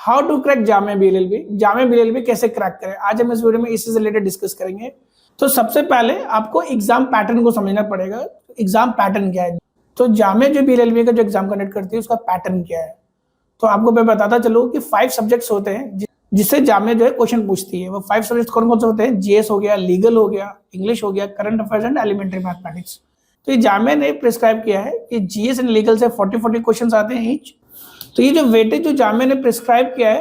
How to crack जामे BLLB, जामे BLLB कैसे क्रैक करें, आज हम इस वीडियो में इससे रिलेटेड डिस्कस करेंगे। तो सबसे पहले आपको एग्जाम पैटर्न को समझना पड़ेगा। एग्जाम पैटर्न क्या है, तो जामे जो बीएलएलबी का जो एग्जाम कंडक्ट करती है उसका पैटर्न क्या है। तो आपको मैं बताता चलूँ कि 5 सब्जेक्ट्स होते हैं जिससे जामे जो है क्वेश्चन पूछती है। वो 5 सब्जेक्ट्स कौन कौन से होते हैं, जीएस हो गया, लीगल हो गया, इंग्लिश हो गया, current affairs and elementary mathematics. तो ये जामे ने प्रिस्क्राइब किया है कि जीएस एंड लीगल से 40 क्वेश्चन आते हैं ईच। तो ये जो वेटेज जो जामे ने प्रिस्क्राइब किया है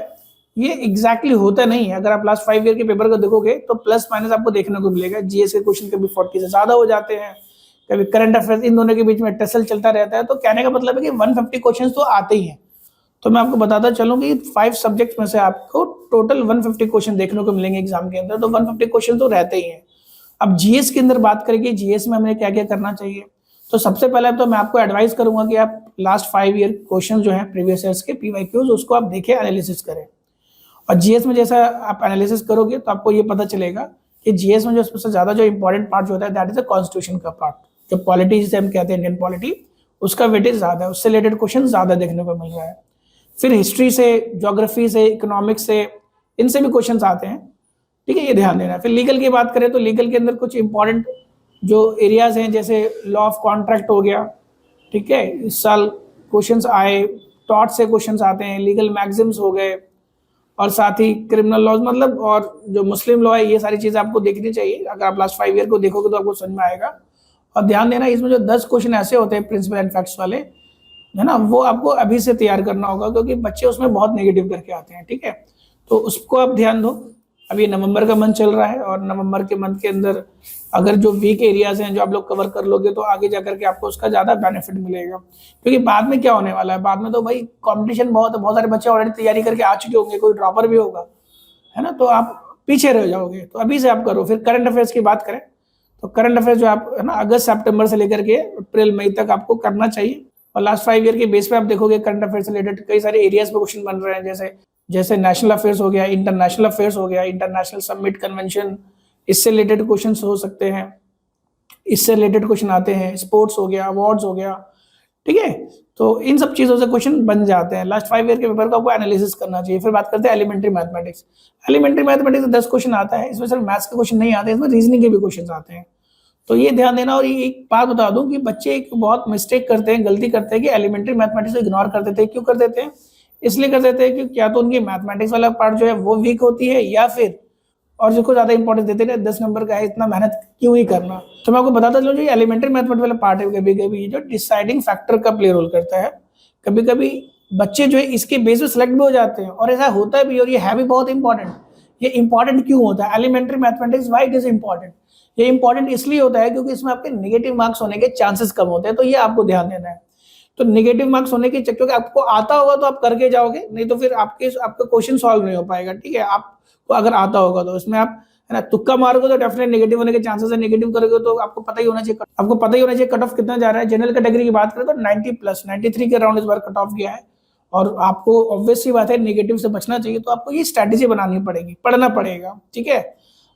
ये एग्जैक्टली होता नहीं है। अगर आप लास्ट 5 ईयर के पेपर को देखोगे तो प्लस माइनस आपको देखने को मिलेगा। जीएस के क्वेश्चन कभी 40 से ज्यादा हो जाते हैं, कभी करंट अफेयर्स, इन दोनों के बीच में टसल चलता रहता है। तो कहने का मतलब है कि 150 क्वेश्चन तो आते ही हैं। तो मैं आपको बताता चलूँ कि 5 सब्जेक्ट में से आपको टोटल 150 क्वेश्चन देखने को मिलेंगे एग्जाम के अंदर। तो 150 क्वेश्चन तो रहते ही हैं। अब जीएस के अंदर बात करेंगे, जीएस में हमें क्या क्या करना चाहिए। तो सबसे पहले तो मैं आपको एडवाइस करूंगा कि आप लास्ट 5 ईयर क्वेश्चन जो है प्रीवियस ईयर्स के पीवाईक्यूज उसको आप देखें, एनालिसिस करें। और जीएस में जैसा आप एनालिसिस करोगे तो आपको ये पता चलेगा कि जीएस में जो सबसे ज्यादा जो इंपॉर्टेंट पार्ट जो होता है दैट इज द कॉन्स्टिट्यूशन का पार्ट। जो पॉलिटी जिसे हम कहते हैं इंडियन पॉलिटी, उसका वेटेज ज्यादा है, उससे रिलेटेड क्वेश्चन ज्यादा देखने को मिल रहा है। फिर हिस्ट्री से, ज्योग्राफी से, इकोनॉमिक्स से, इनसे भी क्वेश्चन आते हैं। ठीक है, ये ध्यान देना है। फिर लीगल की बात करें तो लीगल के अंदर कुछ इंपॉर्टेंट जो एरियाज हैं जैसे लॉ ऑफ कॉन्ट्रैक्ट हो गया। ठीक है, इस साल क्वेश्चंस आए, टॉट से क्वेश्चंस आते हैं, लीगल मैक्सिम्स हो गए, और साथ ही क्रिमिनल लॉज मतलब और जो मुस्लिम लॉ है, ये सारी चीजें आपको देखनी चाहिए। अगर आप लास्ट 5 ईयर को देखोगे तो आपको समझ में आएगा। और ध्यान देना, इसमें जो 10 क्वेश्चन ऐसे होते हैं प्रिंसिपल एंड फैक्ट्स वाले, है ना, वो आपको अभी से तैयार करना होगा क्योंकि बच्चे उसमें बहुत नेगेटिव करके आते हैं। ठीक है, तो उसको आप ध्यान दो। अभी नवंबर का मंथ चल रहा है और नवंबर के मंथ के अंदर अगर जो वीक एरियाज हैं जो आप लोग कवर कर लोगे तो आगे जाकर के आपको उसका ज्यादा बेनिफिट मिलेगा। क्योंकि बाद में क्या होने वाला है, बाद में तो भाई कंपटीशन बहुत है, बहुत सारे बच्चे ऑलरेडी तैयारी करके आ चुके होंगे, कोई ड्रॉपर भी होगा, है ना, तो आप पीछे रह जाओगे। तो अभी से आप करो। फिर करंट अफेयर्स की बात करें तो करंट अफेयर्स जो आप, है ना, अगस्त सितंबर से लेकर के अप्रैल मई तक आपको करना चाहिए। और लास्ट 5 ईयर के बेस पे आप देखोगे करंट अफेयर से रिलेटेड कई सारे एरियाज पे क्वेश्चन बन रहे हैं, जैसे नेशनल अफेयर्स हो गया, इंटरनेशनल अफेयर्स हो गया, इंटरनेशनल समिट कन्वेंशन, इससे रिलेटेड क्वेश्चन हो सकते हैं, इससे रिलेटेड क्वेश्चन आते हैं, स्पोर्ट्स हो गया, अवार्ड्स हो गया। ठीक है, तो इन सब चीजों से क्वेश्चन बन जाते हैं। लास्ट 5 ईयर के पेपर को आपको एनालिसिस करना चाहिए। फिर बात करते हैं elementary mathematics. Elementary mathematics 10 question आता है, इसमें सिर्फ मैथ्स के क्वेश्चन नहीं आते, इसमें रीजनिंग के भी क्वेश्चन आते हैं। तो ये ध्यान देना। और ये एक बात बता दूं कि बच्चे एक बहुत मिस्टेक करते हैं, गलती करते हैं कि एलिमेंट्री मैथमेटिक्स को इग्नोर कर देते हैं। क्यों कर देते हैं? इसलिए कर देते हैं कि क्या तो उनकी मैथमेटिक्स वाला पार्ट जो है वो वीक होती है, या फिर और जिसको ज्यादा इंपॉर्टेंस देते हैं 10 नंबर का है, इतना मेहनत क्यों ही करना। तो मैं आपको बताता चलूं, जो एलिमेंट्री मैथमेटिक्स वाला पार्ट है कभी कभी जो डिसाइडिंग फैक्टर का प्ले रोल करता है। कभी कभी बच्चे जो है इसके बेस पे सिलेक्ट भी हो जाते हैं, और ऐसा होता भी, और ये है भी बहुत इंपॉर्टेंट। ये इंपॉर्टेंट क्यों होता है elementary mathematics, why it is important? ये इंपॉर्टेंट इसलिए होता है क्योंकि इसमें आपके नेगेटिव मार्क्स होने के चांसेस कम होते हैं। तो ये आपको ध्यान देना है। तो नेगेटिव मार्क्स होने के चक्कर, आपको आता होगा तो आप करके जाओगे, नहीं तो फिर आपका क्वेश्चन सॉल्व नहीं हो पाएगा। ठीक है, आपको अगर आता होगा तो इसमें आप, है ना, तुक्का मारोगे तो डेफिनेट नेगेटिव होने के चांसेस है। नेगेटिव करोगे तो आपको पता ही होना चाहिए कट ऑफ कितना जा रहा है। जनरल कैटेगरी की बात करें तो 90+, 93 के अराउंड इस बार कट ऑफ गया है। और आपको ऑब्वियस सी बात है नेगेटिव से बचना चाहिए, तो आपको ये स्ट्रैटेजी बनानी पड़ेगी, पढ़ना पड़ेगा। ठीक है,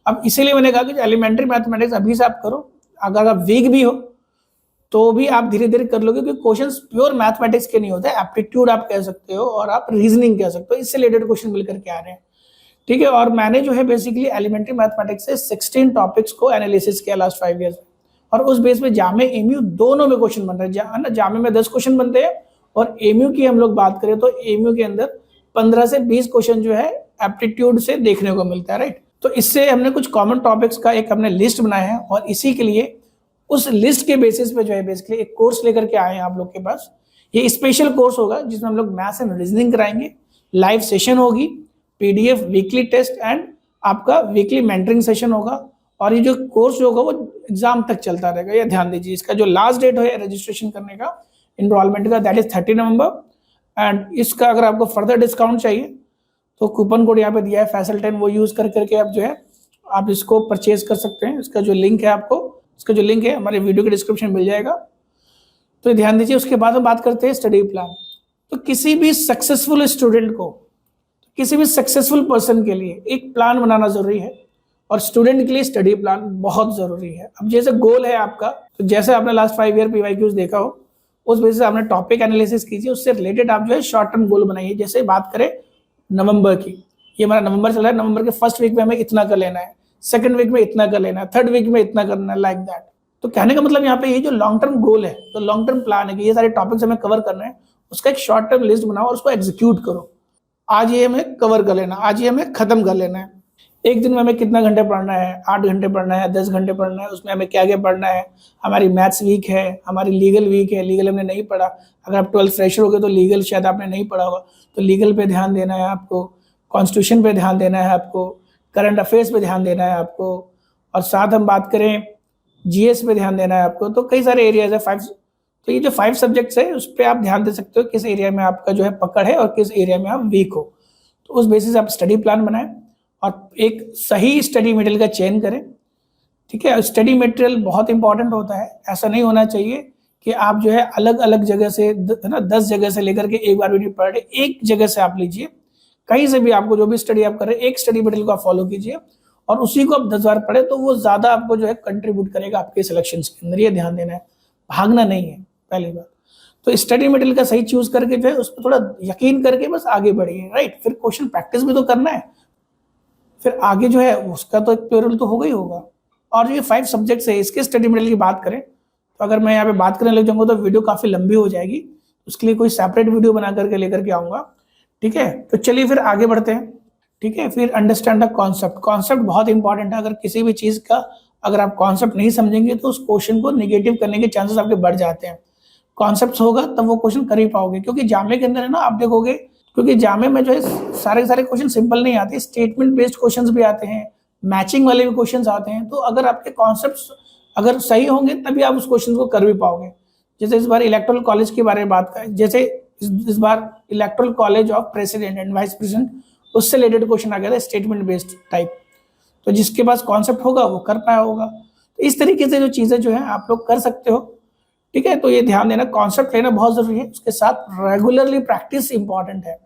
अब इसीलिए मैंने कहा कि एलिमेंट्री मैथमेटिक्स अभी से आप करो। अगर आप वीक भी हो तो भी आप धीरे धीरे कर लोगे, क्योंकि क्वेश्चंस प्योर मैथमेटिक्स के नहीं होते, एप्टीट्यूड आप कह सकते हो और आप रीजनिंग कह सकते हो, इससे रिलेटेड क्वेश्चन मिलकर के आ रहे हैं। ठीक है, और मैंने जो है बेसिकली एलिमेंट्री मैथमेटिक्स से 16 टॉपिक्स को एनालिसिस किया लास्ट 5 ईयर्स में, और उस बेस पे जामे एमयू दोनों में क्वेश्चन बन रहे हैं ना। जामे में 10 क्वेश्चन बनते हैं, और एमयू की हम लोग बात करें तो एमयू के अंदर 15 से 20 क्वेश्चन जो है एप्टीट्यूड से देखने को मिलता है। राइट, तो इससे हमने कुछ कॉमन टॉपिक्स का एक हमने लिस्ट बनाया है, और इसी के लिए उस लिस्ट के बेसिस पे जो है बेसिकली एक कोर्स लेकर के आए हैं आप लोग के पास। ये स्पेशल कोर्स होगा जिसमें हम लोग मैथ्स एंड रीजनिंग कराएंगे, लाइव सेशन होगी, पीडीएफ, वीकली टेस्ट एंड आपका वीकली मेंटरिंग सेशन होगा। और ये जो कोर्स होगा वो एग्जाम तक चलता रहेगा, ये ध्यान दीजिए। इसका जो लास्ट डेट है रजिस्ट्रेशन करने का, इनरोलमेंट का, दैट इज 30 नवंबर। एंड इसका अगर आपको फर्दर डिस्काउंट चाहिए तो कूपन कोड यहाँ पे दिया है फैसल10, वो यूज कर करके आप जो है आप इसको परचेज कर सकते हैं। इसका जो लिंक है हमारे वीडियो के डिस्क्रिप्शन में मिल जाएगा, तो ध्यान दीजिए। उसके बाद हम बात करते हैं स्टडी प्लान। तो किसी भी सक्सेसफुल स्टूडेंट को, किसी भी सक्सेसफुल पर्सन के लिए एक प्लान बनाना जरूरी है, और स्टूडेंट के लिए स्टडी प्लान बहुत जरूरी है। अब जैसे गोल है आपका, तो जैसे आपने लास्ट 5 ईयर पीवाईक्यूज देखा हो, उस बेसिस से आपने टॉपिक एनालिसिस कीजिए, उससे रिलेटेड आप जो है शॉर्ट टर्म गोल बनाइए। जैसे बात करें नवंबर की, ये हमारा नवंबर चल रहा है, नवंबर के फर्स्ट वीक में हमें इतना कर लेना है, सेकंड वीक में इतना कर लेना है, थर्ड वीक में इतना करना है, लाइक दैट। तो कहने का मतलब यहाँ पे ये जो लॉन्ग टर्म गोल है, जो लॉन्ग टर्म प्लान है कि ये सारे टॉपिक्स हमें कवर करना है, उसका एक शॉर्ट टर्म लिस्ट बनाओ और उसको एग्जीक्यूट करो। आज ये हमें कवर कर लेना, आज ये हमें खत्म कर लेना है। एक दिन में हमें कितना घंटे पढ़ना है, 8 घंटे पढ़ना है, 10 घंटे पढ़ना है, उसमें हमें क्या क्या पढ़ना है। हमारी मैथ्स वीक है, हमारी लीगल वीक है, लीगल हमने नहीं पढ़ा। अगर आप 12th फ्रेशर हो गए तो लीगल शायद आपने नहीं पढ़ा होगा, तो लीगल पे ध्यान देना है आपको, कॉन्स्टिट्यूशन पे ध्यान देना है आपको, करंट अफेयर्स पे ध्यान देना है आपको, और साथ हम बात करें जीएस पे ध्यान देना है आपको। तो कई सारे एरियाज है 5, तो ये जो 5 सब्जेक्ट्स है उस पर आप ध्यान दे सकते हो, किस एरिया में आपका जो है पकड़ है और किस एरिया में आप वीक हो। तो उस बेसिस आप स्टडी प्लान बनाएं और एक सही स्टडी मटेरियल का चयन करें। ठीक है, स्टडी मटेरियल बहुत इंपॉर्टेंट होता है। ऐसा नहीं होना चाहिए कि आप जो है अलग अलग जगह से, है ना, 10 जगह से लेकर के एक बार भी नहीं पढ़ रहे, एक जगह से आप लीजिए। कहीं से भी आपको जो भी स्टडी आप कर रहे हैं, एक स्टडी मटेरियल को आप फॉलो कीजिए और उसी को आप 10 बार पढ़े, तो वो ज्यादा आपको जो है कंट्रीब्यूट करेगा आपके सिलेक्शन के अंदर। ये ध्यान देना है, भागना नहीं है पहली बात। तो स्टडी मटेरियल का सही चूज करके जो है उस पर थोड़ा यकीन करके बस आगे बढ़िए, राइट। फिर क्वेश्चन प्रैक्टिस भी तो करना है, फिर आगे जो है उसका तो एक प्योरल तो होगा ही होगा। और ये 5 सब्जेक्ट्स है, इसके स्टडी मटेरियल की बात करें तो अगर मैं यहाँ पे बात करने लग जाऊंगा तो वीडियो काफी लंबी हो जाएगी, उसके लिए कोई सेपरेट वीडियो बना करके लेकर के आऊंगा। ठीक है, तो चलिए फिर आगे बढ़ते हैं। ठीक है, फिर अंडरस्टैंड द कॉन्सेप्ट। कॉन्सेप्ट बहुत इंपॉर्टेंट है। अगर किसी भी चीज का अगर आप कॉन्सेप्ट नहीं समझेंगे तो उस क्वेश्चन को निगेटिव करने के चांसेस आपके बढ़ जाते हैं। कॉन्सेप्ट होगा तब वो क्वेश्चन कर ही पाओगे, क्योंकि जामे के अंदर है ना, आप देखोगे, क्योंकि जामे में जो है सारे के सारे क्वेश्चन सिंपल नहीं आते, स्टेटमेंट बेस्ड क्वेश्चंस भी आते हैं, मैचिंग वाले भी क्वेश्चंस आते हैं। तो अगर आपके कॉन्सेप्ट्स अगर सही होंगे तभी आप उस क्वेश्चन को कर भी पाओगे। जैसे इस बार इलेक्टोरल कॉलेज के बारे में बात करें, जैसे इस बार electoral college of president and vice president, उससे रिलेटेड क्वेश्चन आ गया था स्टेटमेंट बेस्ड टाइप। तो जिसके पास कॉन्सेप्ट होगा वो कर पाया होगा। तो इस तरीके से जो चीजें जो है आप लोग कर सकते हो। ठीक है, तो ये ध्यान देना, कॉन्सेप्ट लेना बहुत जरूरी है, उसके साथ रेगुलरली प्रैक्टिस इंपॉर्टेंट है।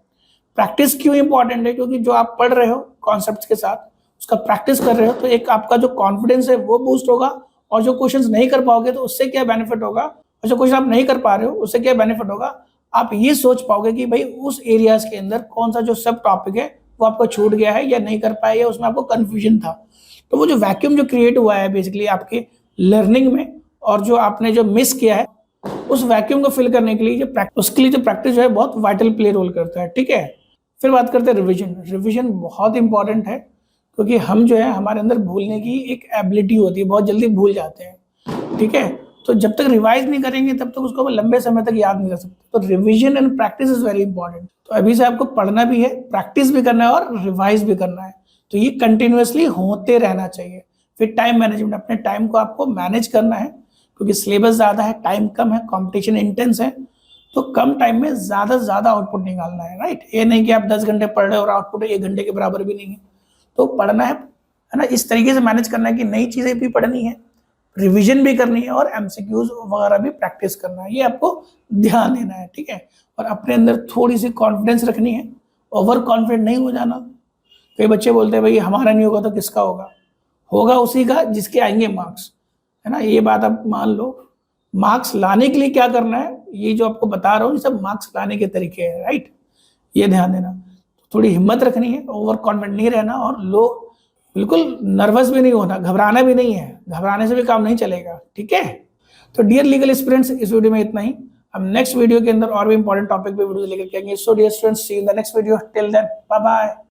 प्रैक्टिस क्यों इंपॉर्टेंट है? क्योंकि जो आप पढ़ रहे हो कॉन्सेप्ट के साथ उसका प्रैक्टिस कर रहे हो, तो एक आपका जो कॉन्फिडेंस है वो बूस्ट होगा, और जो क्वेश्चंस नहीं कर पाओगे तो उससे क्या बेनिफिट होगा, और जो क्वेश्चन आप नहीं कर पा रहे हो उससे क्या बेनिफिट होगा, आप ये सोच पाओगे कि भाई उस एरियाज के अंदर कौन सा जो सब टॉपिक है वो आपको छूट गया है या नहीं कर पाए, या उसमें आपको कंफ्यूजन था। तो वो जो वैक्यूम जो क्रिएट हुआ है बेसिकली आपके लर्निंग में, और जो आपने जो मिस किया है उस वैक्यूम को फिल करने के लिए उसके लिए जो प्रैक्टिस जो है बहुत वाइटल प्ले रोल करता है। ठीक है, फिर बात करते हैं रिवीजन। रिवीजन बहुत इंपॉर्टेंट है, क्योंकि हम जो है हमारे अंदर भूलने की एक एबिलिटी होती है, बहुत जल्दी भूल जाते हैं। ठीक है, तो जब तक रिवाइज नहीं करेंगे तब तक उसको लंबे समय तक याद नहीं कर सकते। तो revision and practice is very important. तो अभी से आपको पढ़ना भी है, प्रैक्टिस भी करना है और रिवाइज भी करना है। तो ये कंटिन्यूअसली होते रहना चाहिए। फिर टाइम मैनेजमेंट, अपने टाइम को आपको मैनेज करना है, क्योंकि सिलेबस ज्यादा है, टाइम कम है, कंपटीशन इंटेंस है, तो कम टाइम में ज्यादा से ज्यादा आउटपुट निकालना है, राइट। ये नहीं कि आप 10 घंटे पढ़ रहे हो और आउटपुट 1 घंटे के बराबर भी नहीं है। तो पढ़ना है ना, इस तरीके से मैनेज करना है कि नई चीजें भी पढ़नी है, रिवीजन भी करनी है और एमसीक्यूज वगैरह भी प्रैक्टिस करना है। ये आपको ध्यान देना है। ठीक है, और अपने अंदर थोड़ी सी कॉन्फिडेंस रखनी है, ओवर कॉन्फिडेंट नहीं हो जाना। कई बच्चे बोलते हैं भाई हमारा नहीं होगा तो किसका होगा? होगा उसी का जिसके आएंगे मार्क्स, है ना। ये बात आप मान लो। मार्क्स लाने के लिए क्या करना है, ये जो आपको बता रहा हूँ, ये सब मार्क्स लाने के तरीके हैं, राइट। ये ध्यान देना, थोड़ी हिम्मत रखनी है, ओवर कॉन्फिडेंट नहीं रहना, और बिल्कुल नर्वस भी नहीं होना, घबराना भी नहीं है। घबराने से भी काम नहीं चलेगा। ठीक है, तो डियर लीगल एस्पिरेंट्स, इस वीडियो में इतना ही। हम नेक्स्ट वीडियो के अंदर और भी इंपॉर्टेंट टॉपिक पे वीडियो लेकर के आएंगे। So dear students, see you in the next video. Till then, bye bye.